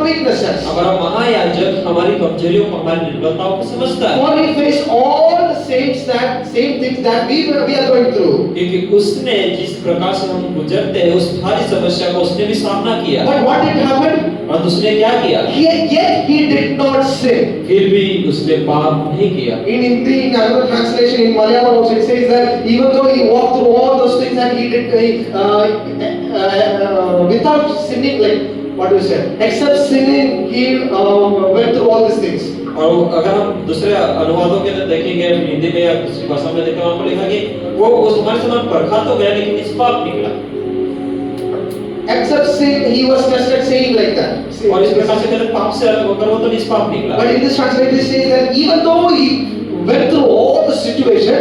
weaknesses. हमारा महायाजक हमारी कमजोरियों को, हमारी निर्बलताओं को समझता है, For he faced all the same things that we are going through. क्योंकि उसने जिस प्रकार से हम गुजरते हैं उस सारी समस्या को उसने भी सामना किया। But what did happen? और उसने क्या किया? Yet he did not sin. फिर भी उसने पाप नहीं किया। In another translation in Malayalam also it says that even though he walked through all those things and he did without sinning, like what do you say? Except sinning, he went through all these things. और अगर हम दूसरे अनुवादों के अंदर देखेंगे, हिंदी में या दूसरी भाषा में देखेंगे, वहाँ पर लिखा कि वो उस हमारे समान परखा तो गया लेकिन निष्पाप निकला। Except sin, he was tested, saying like that. और इस प्रकार से कहते पाप से अलग होकर वो तो निष्पाप निकला। But in this translation it says that even though he went through all the situation,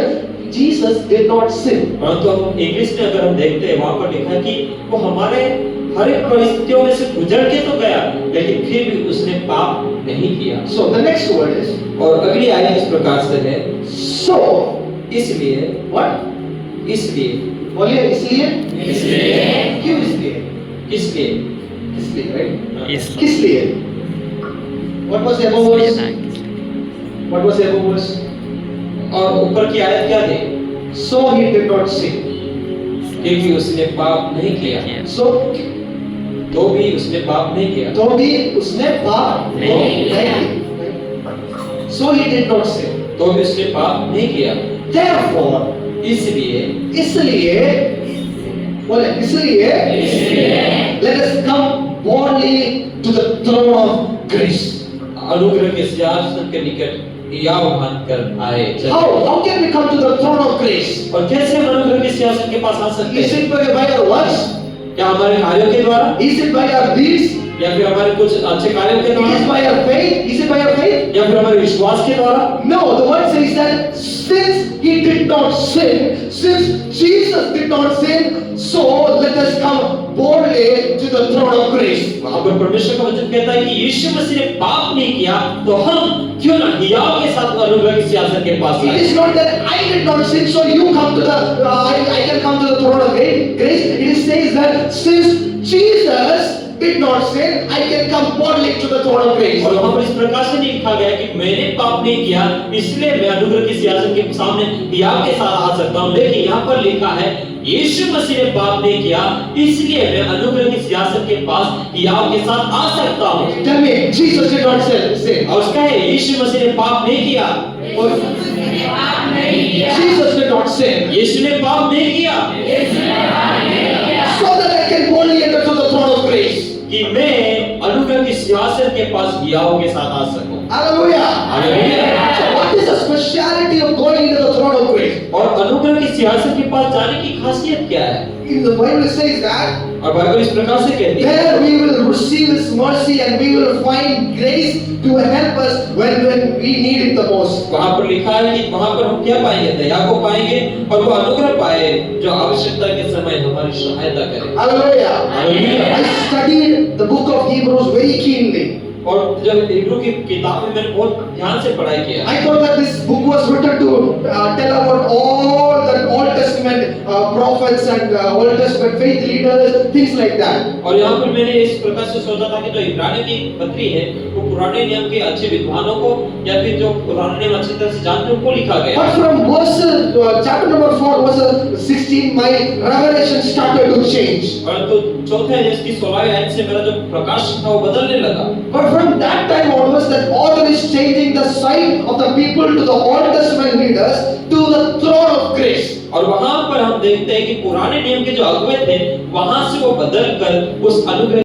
Jesus did not sin. परंतु हम इंग्लिश में अगर हम देखते हैं वहाँ पर लिखा है कि वो हमारे हर एक परिस्थितियों में से गुजर के तो गया लेकिन फिर भी उसने पाप नहीं किया। So the next word is, और अगली आयत इस प्रकार से है, so, इसलिए। what? इसलिए। बोलिए इसलिए? इसलिए। क्यों इसलिए? इसलिए। इसलिए, right? Yes. किस लिए? What was the above verse? What was the above verse? और ऊपर की आयत क्या थी? So he did not sin. क्योंकि उसने पाप नहीं किया। So तो भी उसने पाप नहीं किया। तो भी उसने पाप नहीं किया. So he did not sin. तो भी उसने पाप नहीं किया। Therefore, इसलिए बोले इसलिए let us come boldly to the throne of grace. अनुग्रह के सिंहासन के निकट आह्वान कर आए। How can we come to the throne of grace? और कैसे हम अनुग्रह के सिंहासन के पास आ सकते Is हैं? it by our works? क्या हमारे कार्यों के द्वारा? Is it by our deeds? या फिर हमारे कुछ अच्छे कार्यों के Is it द्वारा? by our faith? Is it by our faith? या फिर हमारे विश्वास के द्वारा? No, the word says that since he did not sin, since Jesus did not sin, so let us come boldly to the throne of grace. वहाँ पर परमेश्वर का वचन कहता है कि यीशु मसीह ने पाप नहीं किया तो हम क्यों ना हियाव के साथ अनुग्रह के सिंहासन के पास It आए। is not that I did not sin, so you come to the I can come to the throne of grace. It says that since Jesus did not sin, I can come boldly to the throne of grace. और वहाँ पर इस प्रकार से नहीं लिखा गया कि मैंने पाप नहीं किया इसलिए मैं अनुग्रह के सिंहासन के सामने हियाव के साथ आ सकता हूँ, लेकिन यहाँ पर लिखा है यीशु मसीह ने पाप नहीं किया इसलिए मैं अनुग्रह के सिंहासन के पास हियाव के साथ आ सकता हूँ। Tell me, Jesus did not sin. और उसका है यीशु मसीह ने पाप नहीं किया। Jesus did not sin. यीशु ने पाप नहीं किया So that I can boldly enter to the throne of grace. कि मैं अनुग्रह के सिंहासन के पास हियाव के साथ आ सकूं। Hallelujah. Hallelujah. So what is the speciality of going into the throne of grace? और अनुग्रह के सिंहासन के पास जाने की खासियत क्या है? In the Bible it says that और बाइबल इस प्रकार से कहती है there we will receive His mercy and we will find grace to help us when we need it the most. वहाँ पर लिखा है कि वहाँ पर हम क्या पाएंगे? दया को पाएंगे और वो अनुग्रह पाए जो आवश्यकता के समय हमारी सहायता करे। Hallelujah. Hallelujah. I studied the book of Hebrews very keenly. और जब हिब्रू की किताब में मैंने बहुत ध्यान से पढ़ाई किया। I thought that this book was written to tell about all the Old Testament prophets and Old Testament faith leaders, things like that. और यहाँ पर मैंने इस प्रकार से सोचा था कि जो इब्रानियों की पत्री है वो पुराने नियम के अच्छे विद्वानों को या फिर जो पुराने नियम अच्छी तरह से जानते हैं उनको लिखा गया। But from chapter number 4 verse 16, my revelation started to change. परंतु चौथे इसकी 16वीं आयत से मेरा जो प्रकाश था वो बदलने लगा। But from that time onwards, that author is changing the sight of the people to the Old Testament leaders to the throne of grace. और वहां पर हम देखते हैं कि पुराने नियम के जो अगुवे थे वहां से वो बदल कर उस अनुग्रह